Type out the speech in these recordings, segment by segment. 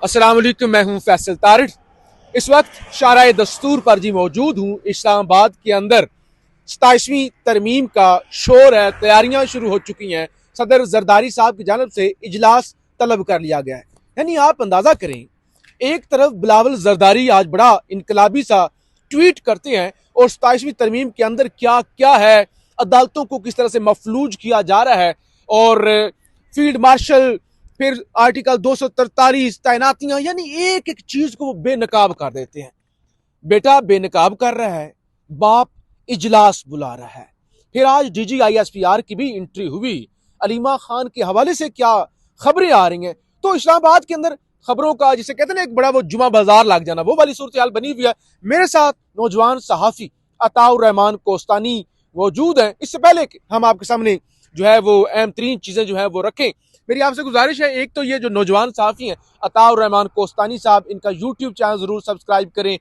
अस्सलाम वालेकुम, मैं हूं फैसल तारिड। इस वक्त शाराए दस्तूर पर जी मौजूद हूं। इस्लामाबाद के अंदर 27वीं तरमीम का शोर है, तैयारियां शुरू हो चुकी हैं। सदर जरदारी साहब की जानब से इजलास तलब कर लिया गया है। यानी आप अंदाजा करें, एक तरफ बिलावल जरदारी आज बड़ा इनकलाबी सा ट्वीट करते हैं और 27वीं तरमीम के अंदर क्या क्या है, अदालतों को किस तरह से मफलूज किया जा रहा है, और फील्ड मार्शल, फिर आर्टिकल 243 तैनातियां, यानी एक एक चीज को वो बेनकाब कर देते हैं। बेटा बेनकाब कर रहा है, बाप इजलास बुला रहा है। फिर आज DGISPR की भी एंट्री हुई। अलीमा खान के हवाले से क्या खबरें आ रही हैं, तो इस्लामाबाद के अंदर खबरों का जिसे कहते हैं ना एक बड़ा वो जुमा बाजार लग जाना, वो वाली सूरत हाल बनी हुई है। मेरे साथ नौजवान सहाफी अताउर रहमान कोस्तानी मौजूद हैं। इससे पहले हम आपके सामने जो है वो अहम तरीन चीजें जो है वो रखें, मेरी आपसे गुजारिश है, एक तो ये जो नौजवान सहाफी हैं अताउर रहमान कोस्तानी साहब, इनका यूट्यूब चैनल जरूर सब्सक्राइब करें,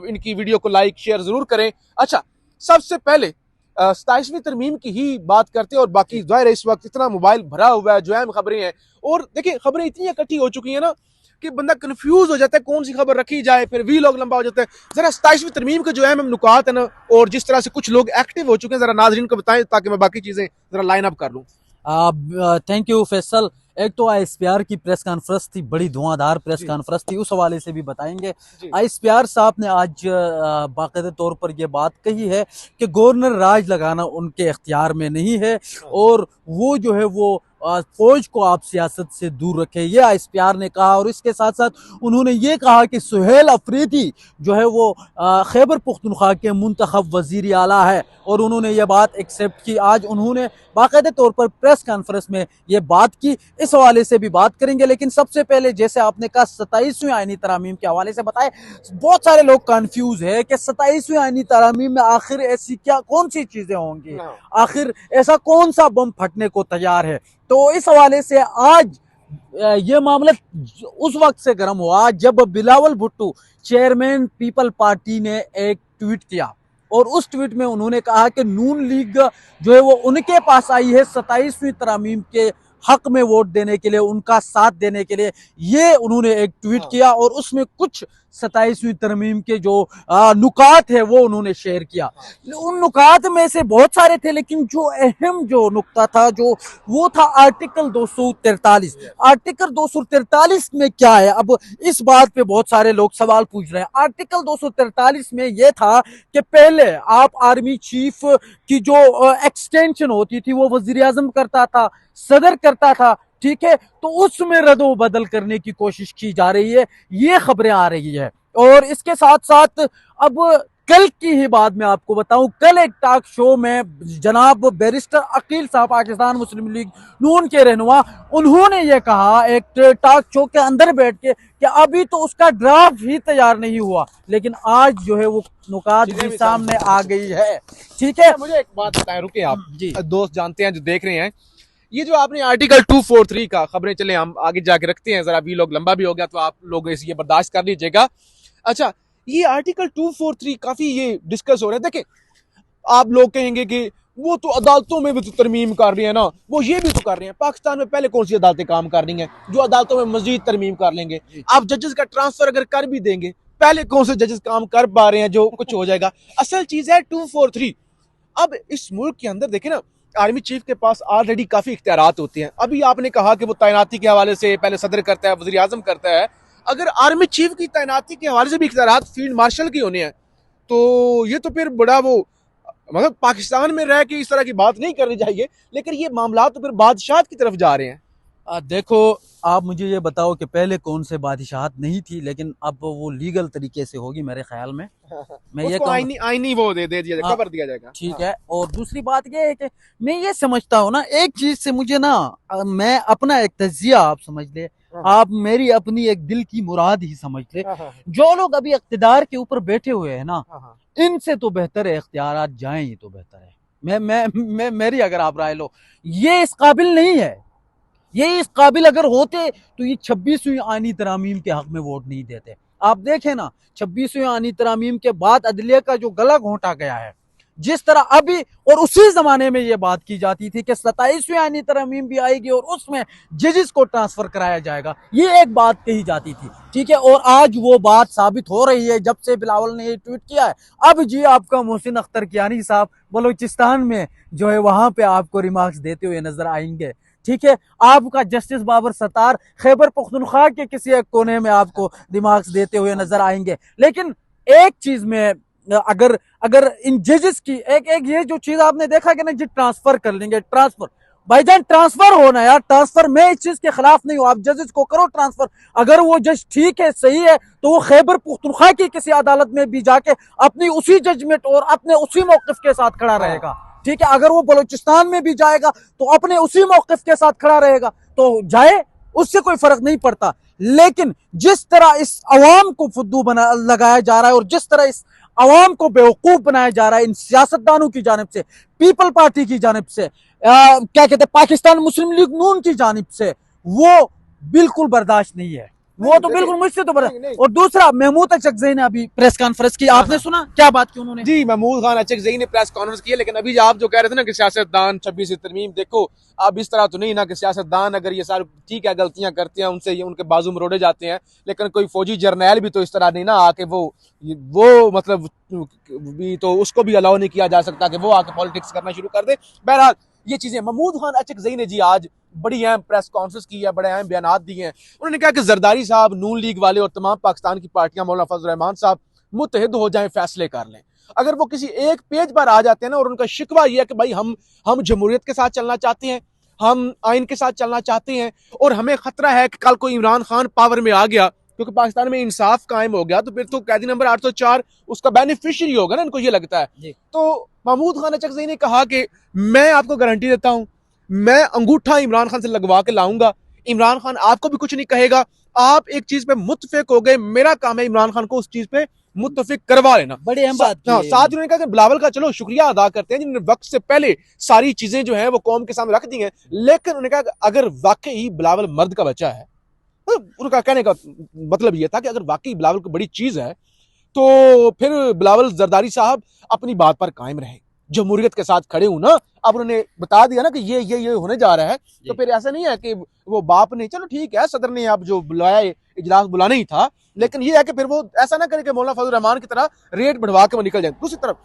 इनकी वीडियो को लाइक शेयर जरूर करें। अच्छा, सबसे पहले 27वीं तरमीम की ही बात करते हैं, और बाकी जाहिर है इस वक्त इतना मोबाइल भरा हुआ है, जो अहम खबरें हैं, और देखिए खबरें इतनी इकट्ठी हो चुकी है ना कि बंदा कंफ्यूज हो जाता है कौन सी खबर रखी जाए, फिर वी लॉग लंबा हो जाता है। जरा 27वीं तरमीम के जो अहम नुकात है ना, और जिस तरह से कुछ लोग एक्टिव हो चुके हैं, जरा नाजरीन को बताएं ताकि मैं बाकी चीजें जरा लाइन अप कर लूं। Thank you Faisal. एक तो ISPR की प्रेस कॉन्फ्रेंस थी, बड़ी धुआंधार प्रेस कॉन्फ्रेंस थी, उस हवाले से भी बताएंगे। ISPR साहब ने आज बाकायदे तौर पर यह बात कही है कि गवर्नर राज लगाना उनके इख्तियार में नहीं है, और वो जो है वो फौज को आप सियासत से दूर रखें, ये ISPR ने कहा। और इसके साथ साथ उन्होंने ये कहा कि सुहेल अफरीदी जो है वो खैबर पुख्तनख्वा के मुंतखब वजीर आला है, और उन्होंने ये बात एक्सेप्ट की। आज उन्होंने बाकायदे तौर पर प्रेस कॉन्फ्रेंस में ये बात की, इस हवाले से भी बात करेंगे। लेकिन सबसे पहले जैसे आपने कहा 27वीं आईनी तरामीम के हवाले से बताए, बहुत सारे लोग कंफ्यूज है कि 27वीं आईनी तरामीम में आखिर ऐसी क्या कौन सी चीजें होंगी, आखिर ऐसा कौन सा बम फटने को तैयार है। तो इस हवाले से आज ये मामला उस वक्त से गर्म हुआ जब Bilawal Bhutto chairman people party ने एक ट्वीट किया, और उस ट्वीट में उन्होंने कहा कि नून लीग जो है वो उनके पास आई है 27वीं तरमीम के हक में वोट देने के लिए, उनका साथ देने के लिए। ये उन्होंने एक ट्वीट किया, और उसमें कुछ 27वीं तरमीम के जो नुकात है वो उन्होंने शेयर किया। उन नुकात में से बहुत सारे थे, लेकिन जो अहम जो नुक्ता था जो वो था आर्टिकल 243। आर्टिकल 243 में क्या है, अब इस बात पे बहुत सारे लोग सवाल पूछ रहे हैं। आर्टिकल 243 में यह था कि पहले आप आर्मी चीफ की जो एक्सटेंशन होती थी वो वजीर आजम करता था, सदर करता था, ठीक है, तो उसमें रद्दो बदल करने की कोशिश की जा रही है, ये खबरें आ रही है। और इसके साथ साथ अब कल की ही बात मैं आपको बताऊं, कल एक टॉक शो में जनाब बैरिस्टर अकील साहब, पाकिस्तान मुस्लिम लीग नून के रहनुमा, उन्होंने ये कहा एक टॉक शो के अंदर बैठ के कि अभी तो उसका ड्राफ्ट ही तैयार नहीं हुआ, लेकिन आज जो है वो नुकात भी सामने आ गई है। ठीक है, मुझे एक बात बताएं, रुके आप जी, दोस्त जानते हैं जो देख रहे हैं, ये जो आपने आर्टिकल 243 का खबरें, चले हम आगे जाके रखते हैं, जरा भी लोग लंबा भी हो गया तो आप लोग ये बर्दाश्त कर लीजिएगा। अच्छा, ये आर्टिकल 243 काफी ये डिस्कस हो रहा है। देखें, आप लोग कहेंगे कि वो तो अदालतों में भी तो तरमीम कर रही है ना, वो ये भी तो कर रहे हैं। पाकिस्तान में पहले कौन सी अदालतें काम कर रही हैं जो अदालतों में मजीद तरमीम कर लेंगे? आप जजेस का ट्रांसफर अगर कर भी देंगे, पहले कौन से जजेस काम कर पा रहे हैं जो कुछ हो जाएगा? असल चीज है 243। अब इस मुल्क के अंदर देखें ना, आर्मी चीफ के पास ऑलरेडी काफी इख्तियारात होते हैं। अभी आपने कहा कि वो तैनाती के हवाले से पहले सदर करता है, वजीर आजम करता है। अगर आर्मी चीफ की तैनाती के हवाले से भी इख्तियारात फील्ड मार्शल की होने हैं, तो ये तो फिर बड़ा वो, मतलब पाकिस्तान में रह के इस तरह की बात नहीं करनी चाहिए, लेकिन ये मामला तो फिर बादशाह की तरफ जा रहे हैं। देखो, आप मुझे ये बताओ कि पहले कौन से बादशाहत नहीं थी, लेकिन अब वो लीगल तरीके से होगी मेरे ख्याल में। मैं ये आईनी वो दे दिया जाएगा, कवर दिया जाएगा। ठीक है। और दूसरी बात ये है कि मैं ये समझता हूँ ना, एक चीज से मुझे ना, मैं अपना एक तजिया आप समझ ले, आप मेरी अपनी एक दिल की मुराद ही समझ ले, जो लोग अभी इख्तिदार के ऊपर बैठे हुए हैं ना, इनसे तो बेहतर है इख्तियारात जाएं, ये तो बेहतर है। मैं मेरी अगर आप राय लो, ये इस काबिल नहीं है। ये इस काबिल अगर होते तो ये 26वीं आनी तरामीम के हक में वोट नहीं देते। आप देखें ना, 26वीं आनी तरामीम के बाद अदलिया का जो गला घोंटा गया है, जिस तरह अभी और उसी जमाने में ये बात की जाती थी कि 27वीं आईनी तरमीम भी आएगी और उसमें जजेस को ट्रांसफर कराया जाएगा, ये एक बात कही जाती थी, ठीक है। और आज वो बात साबित हो रही है जब से बिलावल ने ये ट्वीट किया है। अब जी आपका मोहसिन अख्तर कियानी साहब बलूचिस्तान में जो है वहां पे आपको रिमार्क्स देते हुए नजर आएंगे, ठीक है। आपका जस्टिस बाबर सत्तार खैबर पख्तूनख्वा के किसी एक कोने में आपको रिमार्क्स देते हुए नजर आएंगे। लेकिन एक चीज में अगर अगर इन जजेस की एक एक ये जो चीज आपने देखा कि ना जी ट्रांसफर कर लेंगे, ट्रांसफर भाईजान ट्रांसफर होना यार, ट्रांसफर मैं इस चीज के खिलाफ नहीं हूं, आप जजेस को करो ट्रांसफर। अगर वो जज ठीक है सही है तो वो खैबर पख्तूनख्वा की किसी अदालत में भी जाके अपनी उसी जजमेंट और अपने उसी मौकिफ के साथ खड़ा रहेगा, ठीक है। अगर वो बलूचिस्तान में भी जाएगा तो अपने उसी मौकिफ के साथ खड़ा रहेगा, तो जाए, उससे कोई फर्क नहीं पड़ता। लेकिन जिस तरह इस अवाम को फुद्दू बना लगाया जा रहा है और जिस तरह इस अवाम को बेवकूफ बनाया जा रहा है इन सियासतदानों की जानिब से, पीपल पार्टी की जानिब से, क्या कहते हैं पाकिस्तान मुस्लिम लीग नून की जानिब से, वो बिल्कुल बर्दाश्त नहीं है, वो तो बिल्कुल मुझसे तो बर्दाश्त। और दूसरा महमूद अचकज़ई ने अभी प्रेस कॉन्फ्रेंस की, आपने सुना क्या बात की उन्होंने? जी, महमूद खान अचकज़ई ने प्रेस कॉन्फ्रेंस की है, लेकिन अभी आप जो कह रहे थे ना कि सियासतदान 26 तरमीम, देखो अब इस तरह तो नहीं ना कि सियासतदान अगर ये सारी ठीक है गलतियां करते हैं उनसे ये उनके बाजू मरोड़े जाते हैं, लेकिन कोई फौजी जर्नैल भी तो इस तरह नहीं ना आके वो मतलब भी तो उसको भी अलाउ नहीं किया जा सकता कि वो आके पॉलिटिक्स करना शुरू कर दे। बहरहाल ये चीजें महमूद खान अचकज़ई ने जी आज बड़ी अहम प्रेस कॉन्फ्रेंस की है, बड़े अहम बयान दिए हैं। उन्होंने कहा कि जरदारी साहब, नून लीग वाले और तमाम पाकिस्तान की पार्टियां, मौलाना फजल रहमान साहब मुत्तहिद हो जाएं, फैसले कर लें। अगर वो किसी एक पेज पर आ जाते हैं ना और उनका शिकवा ये है कि भाई हम जमहूरियत के साथ चलना चाहते हैं, हम आइन के साथ चलना चाहते हैं और हमें खतरा है कि कल को इमरान खान पावर में आ गया क्योंकि पाकिस्तान में इंसाफ कायम हो गया तो फिर तो कैदी नंबर 804 उसका बेनिफिशियरी होगा ना, इनको ये लगता है। तो महमूद खान अचकज़ई ने कहा कि मैं आपको गारंटी देता हूं, मैं अंगूठा इमरान खान से लगवा के लाऊंगा, इमरान खान आपको भी कुछ नहीं कहेगा, आप एक चीज पे मुत्तफिक हो गए, मेरा काम है इमरान खान को उस चीज पे मुत्तफिक करवा लेना। बड़ी अहम बात हाँ, साथ उन्होंने कहा कि बिलावल का चलो शुक्रिया अदा करते हैं जिन्होंने वक्त से पहले सारी चीजें जो है वो कौम के सामने रख दी हैं, लेकिन उन्होंने कहा अगर वाकई बिलावल मर्द का बच्चा है, तो उनका कहने का मतलब ये था कि अगर वाकई बिलावल को बड़ी चीज है तो फिर बिलावल जरदारी साहब अपनी बात पर कायम रहे, जमहूरियत के साथ खड़े हूं ना। अब उन्होंने बता दिया ना कि ये होने जा रहा है, तो फिर ऐसा नहीं है कि वो बाप ने, चलो ठीक है सदर ने अब जो बुलाया इजलास बुलाना ही था, लेकिन ये है कि फिर वो ऐसा ना करे कि मौलाना फजल रहमान की तरह रेट बढ़वा के वो निकल जाए। दूसरी तरफ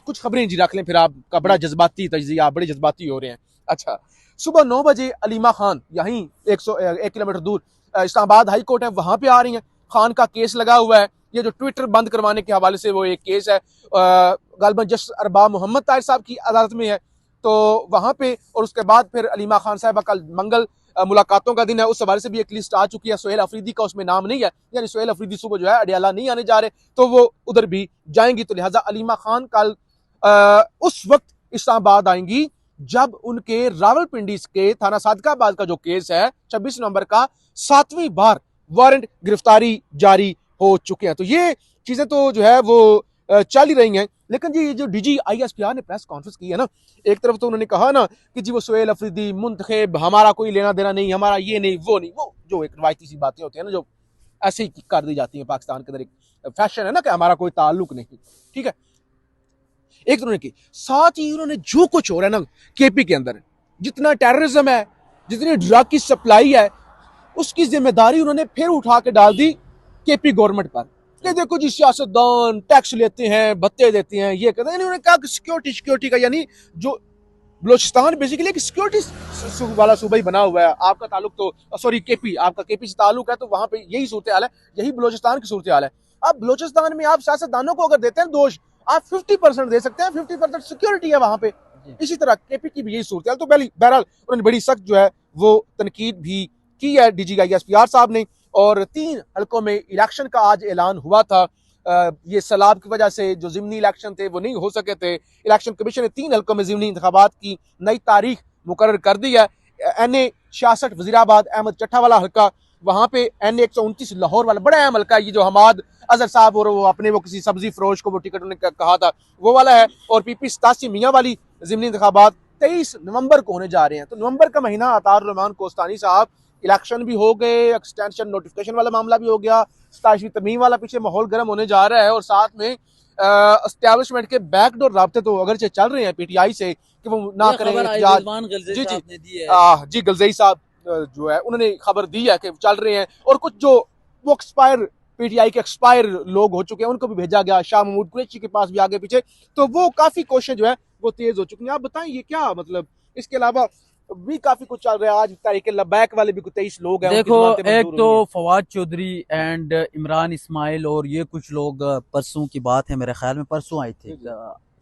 कुछ खबरें जी रख लें, फिर आपका बड़ा जज्बाती तजिया, आप बड़े जज्बाती हो रहे हैं। अच्छा, सुबह 9 बजे अलीमा खान यहीं 1 किलोमीटर दूर इस्लामाबाद हाई कोर्ट है, वहां पे आ रही हैं। खान का केस लगा हुआ है, ये जो ट्विटर बंद करवाने के हवाले से वो एक केस है, गालिबन जस्टिस अरबाब मोहम्मद ताहिर साहब की अदालत में है, तो वहां पे। और उसके बाद फिर अलीमा खान साहबा कल मंगल मुलाकातों का दिन है, उस हवाले से भी एक लिस्ट आ चुकी है। सोहेल अफरीदी का उसमें नाम नहीं है, यानी सोहेल अफरीदी सुबह जो है अडियाला नहीं आने जा रहे, तो वो उधर भी जाएंगी। तो लिहाजा अलीमा खान कल उस वक्त इस्लामाबाद आएंगी जब उनके रावलपिंडी के थाना सादकाबाद का जो केस है 26 नवंबर का 7वीं बार वारंट गिरफ्तारी जारी हो चुके हैं। तो ये चीजें तो जो है वो चल ही रही हैं। लेकिन जी ये जो डीजी आईएसपीआर ने प्रेस कॉन्फ्रेंस की है ना, एक तरफ तो उन्होंने कहा ना कि जी वो सोहेल अफरीदी मुंतखब, हमारा कोई लेना देना नहीं, हमारा ये नहीं वो नहीं, वो जो एक रवायती सी बातें होती है ना जो ऐसे ही कर दी जाती है पाकिस्तान के अंदर, एक फैशन है ना कि हमारा कोई ताल्लुक नहीं, ठीक है। एक तो उन्होंने की, साथ ही उन्होंने जो कुछ हो रहा है ना केपी के अंदर, जितना टेररिज्म है, जितनी ड्रग की सप्लाई है, उसकी जिम्मेदारी उन्होंने फिर उठा के डाल दी केपी गवर्नमेंट पर कि देखो जी सियासतदान टैक्स लेते हैं, भत्ते देते हैं, ये कहते हैं। उन्होंने कहा कि सिक्योरिटी का, यानी जो बलोचिस्तान बेसिकली एक सिक्योरिटी वाला सूबा ही बना हुआ है। आपका ताल्लुक तो सॉरी केपी, आपका केपी से ताल्लुक है, तो वहां पे यही सूरत हाल है, यही बलोचिस्तान की सूरत हाल है। अब बलोचिस्तान में आप सियासतदानों को अगर देते हैं दोष, आप 50% दे सकते हैं, 50% सिक्योरिटी है वहां पे। इसी तरह केपी की भी यही सूरत हाल। तो बहरहाल उन्होंने बड़ी सख्त जो है वो तनकीद भी की है डीजी आईएसपीआर साहब ने। और 3 हलकों में इलेक्शन का आज ऐलान हुआ था, ये सैलाब की वजह से जो ज़िमनी इलेक्शन थे वो नहीं हो सके थे। इलेक्शन कमीशन ने 3 हलकों में ज़िमनी इंतखाबात की नई तारीख मुकर्रर कर दी है। NA 66 वजीराबाद अहमद चट्ठा वाला हल्का, वहां पे NA 129 लाहौर वाला बड़ा अहम हल्का, ये जो हमाद अजहर साहब और वो अपने वो किसी सब्जी फरोश को वो टिकट उन्होंने कहा था वो वाला है। और PP 87 मियाँ वाली ज़िमनी इंतखाबात 23 नवंबर को होने जा रहे हैं। तो नवंबर का महीना, अतार रहमान कोस्तानी साहब, इलेक्शन भी हो गए, एक्सटेंशन नोटिफिकेशन वाला मामला भी हो गया, 27वीं तरमीम वाला पीछे माहौल गर्म होने जा रहा है, और साथ में एस्टेब्लिशमेंट के बैकडोर राब्ते तो अगरचे चल रहे हैं पीटीआई से कि वो ना करें एहतजाज। जी जी जी गलजई साहब जो है उन्होंने खबर दी है कि चल रहे हैं, और कुछ जो वो एक्सपायर पीटीआई के एक्सपायर लोग हो चुके हैं उनको भी भेजा गया शाह महमूद कुरैशी के पास भी आगे पीछे, तो वो काफी कोशिश जो है वो तेज हो चुकी है। आप बताएं ये क्या मतलब, इसके अलावा भी काफी कुछ चल रहा है। आज तहरीक लब्बैक वाले भी कुछ 23 लोग हैं, देखो एक तो फवाद चौधरी एंड इमरान इस्माइल और ये कुछ लोग परसों की बात है, मेरे ख्याल में परसों आए थे,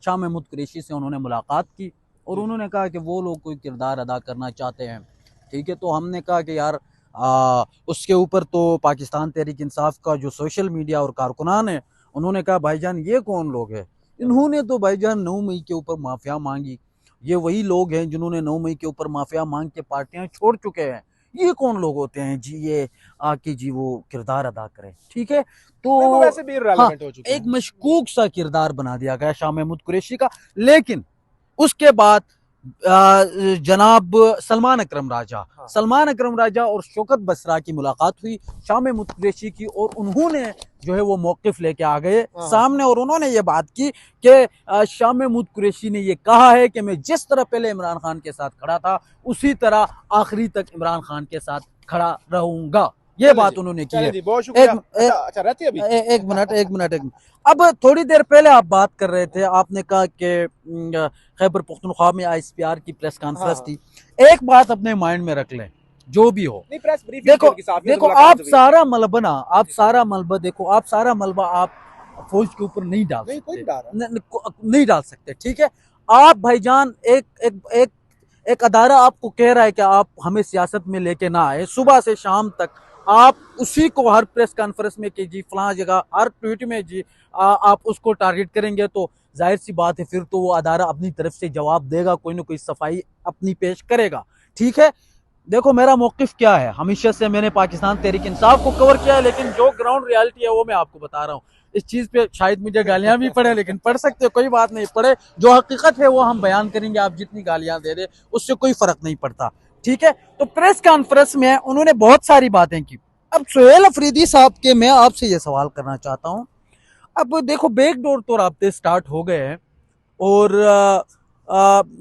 शाह महमूद कुरैशी से उन्होंने मुलाकात की और उन्होंने कहा कि वो लोग कोई किरदार अदा करना चाहते हैं। ठीक है, तो हमने कहा कि यार उसके ऊपर तो पाकिस्तान तहरीक इंसाफ का जो सोशल मीडिया और कारकुनान है उन्होंने कहा भाईजान ये कौन लोग हैं, इन्होंने तो भाईजान 9 मई के ऊपर माफिया मांगी, ये वही लोग हैं जिन्होंने 9 मई के ऊपर माफिया मांग के पार्टियां छोड़ चुके हैं, ये कौन लोग होते हैं जी ये आके जी वो किरदार अदा करें। ठीक है, तो वैसे भी हाँ, हो चुके हैं। एक मशकूक सा किरदार बना दिया गया शाह महमूद कुरैशी का। लेकिन उसके बाद जनाब सलमान अकरम राजा, हाँ। सलमान अकरम राजा और शौकत बसरा की मुलाकात हुई शाह महमूद कुरैशी की, और उन्होंने जो है वो मौकिफ लेके आ गए सामने, और उन्होंने ये बात की कि शाह महमूद कुरैशी ने ये कहा है कि मैं जिस तरह पहले इमरान खान के साथ खड़ा था उसी तरह आखिरी तक इमरान खान के साथ खड़ा रहूंगा, ये बात उन्होंने की है। एक मिनट अब थोड़ी देर पहले आप बात कर रहे थे, आपने कहा कि खैबर पख्तूनख्वा में ISPR की प्रेस कॉन्फ्रेंस थी। एक बात अपने माइंड में रख लें, जो भी हो, देखो आप सारा मलबा ना, आप सारा मलबा देखो, आप सारा मलबा आप फौज के ऊपर नहीं डाल सकते, नहीं डाल सकते। ठीक है, आप भाईजान एक अदारा आपको कह रहा है कि आप हमें सियासत में लेके ना आए, सुबह से शाम तक आप उसी को हर प्रेस कॉन्फ्रेंस में कि जी फलां जगह, हर ट्वीट में जी आप उसको टारगेट करेंगे तो जाहिर सी बात है फिर तो वो अदारा अपनी तरफ से जवाब देगा, कोई ना कोई सफाई अपनी पेश करेगा। ठीक है, देखो मेरा मौकिफ क्या है, हमेशा से मैंने पाकिस्तान तहरीक इंसाफ को कवर किया है, लेकिन जो ग्राउंड रियलिटी है वो मैं आपको बता रहा हूँ। इस चीज पे शायद मुझे गालियां भी पड़े, लेकिन पढ़ सकते हो, कोई बात नहीं, पढ़े, जो हकीकत है वो हम बयान करेंगे, आप जितनी गालियां दे दे उससे कोई फर्क नहीं पड़ता। ठीक है, तो प्रेस कॉन्फ्रेंस में उन्होंने बहुत सारी बातें की। अब सोहेल अफरीदी साहब के मैं आपसे ये सवाल करना चाहता हूँ, अब देखो बैकडोर तो राब्ते स्टार्ट हो गए हैं, और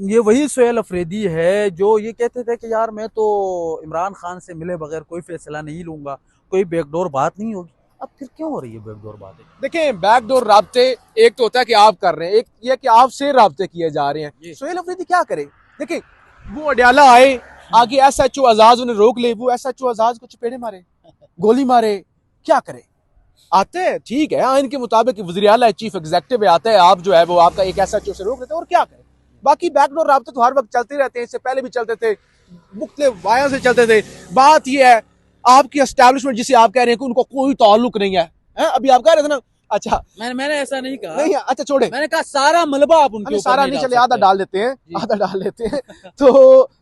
ये वही सोहेल अफरीदी है जो ये कहते थे कि यार मैं तो इमरान खान से मिले बगैर कोई फैसला नहीं लूंगा, कोई बैकडोर बात नहीं होगी। अब फिर क्यों हो रही है बैकडोर बातें? देखें, बैकडोर राब्ते एक तो होता है कि आप कर रहे हैं, एक ये कि आपसे राब्ते किए जा रहे हैं। सोहेल अफरीदी क्या करे, देखें वो अडयाला आए, आगे SHO आजाद उन्हें रोक ले, वो SHO आजाद को चपेड़े मारे, गोली मारे, क्या करे? आते हैं ठीक है, आइन के मुताबिक वज़ीर आला चीफ एग्जीक्यूटिव आता है, आप जो है वो आपका एक SHO से रोक लेते हैं, और क्या करें? बाकी बैकडोर राब्ते तो हर वक्त चलते रहते हैं, इससे पहले भी चलते थे, मुख्तलिफ वाया से चलते थे। बात यह है आपकी एस्टैब्लिशमेंट जिसे आप कह रहे हैं कि उनको कोई ताल्लुक नहीं है, अभी आप कह रहे थे ना, अच्छा मैंने ऐसा नहीं कहा, नहीं, अच्छा छोड़े, मैंने कहा सारा मलबा आप उनके ऊपर सारा नहीं, चले आधा डाल देते हैं, आधा डाल लेते हैं। तो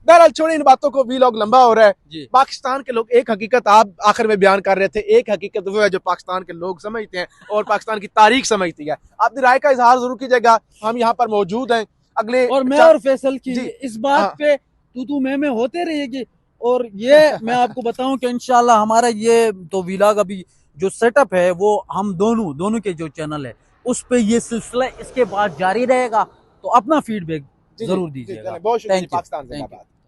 बहरहाल छोड़े इन बातों को, वीलॉग लंबा हो रहा है। पाकिस्तान के लोग, एक हकीकत आप आखिर में बयान कर रहे थे, एक हकीकत वो है जो पाकिस्तान के लोग समझते हैं और पाकिस्तान की तारीख समझती है। अपनी राय का इजहार जरूर कीजिएगा, हम यहाँ पर मौजूद हैं। अगले और मैं और फैसल की इस बात पे तू मैं होते रहेगी, और ये मैं आपको बताऊं कि इंशाल्लाह हमारा ये तो वीलॉग अभी जो सेटअप है वो हम दोनों के जो चैनल है उस पे ये सिलसिला इसके बाद जारी रहेगा, तो अपना फीडबैक जरूर दीजिएगा। बहुत शुक्रिया, पाकिस्तान जिंदाबाद।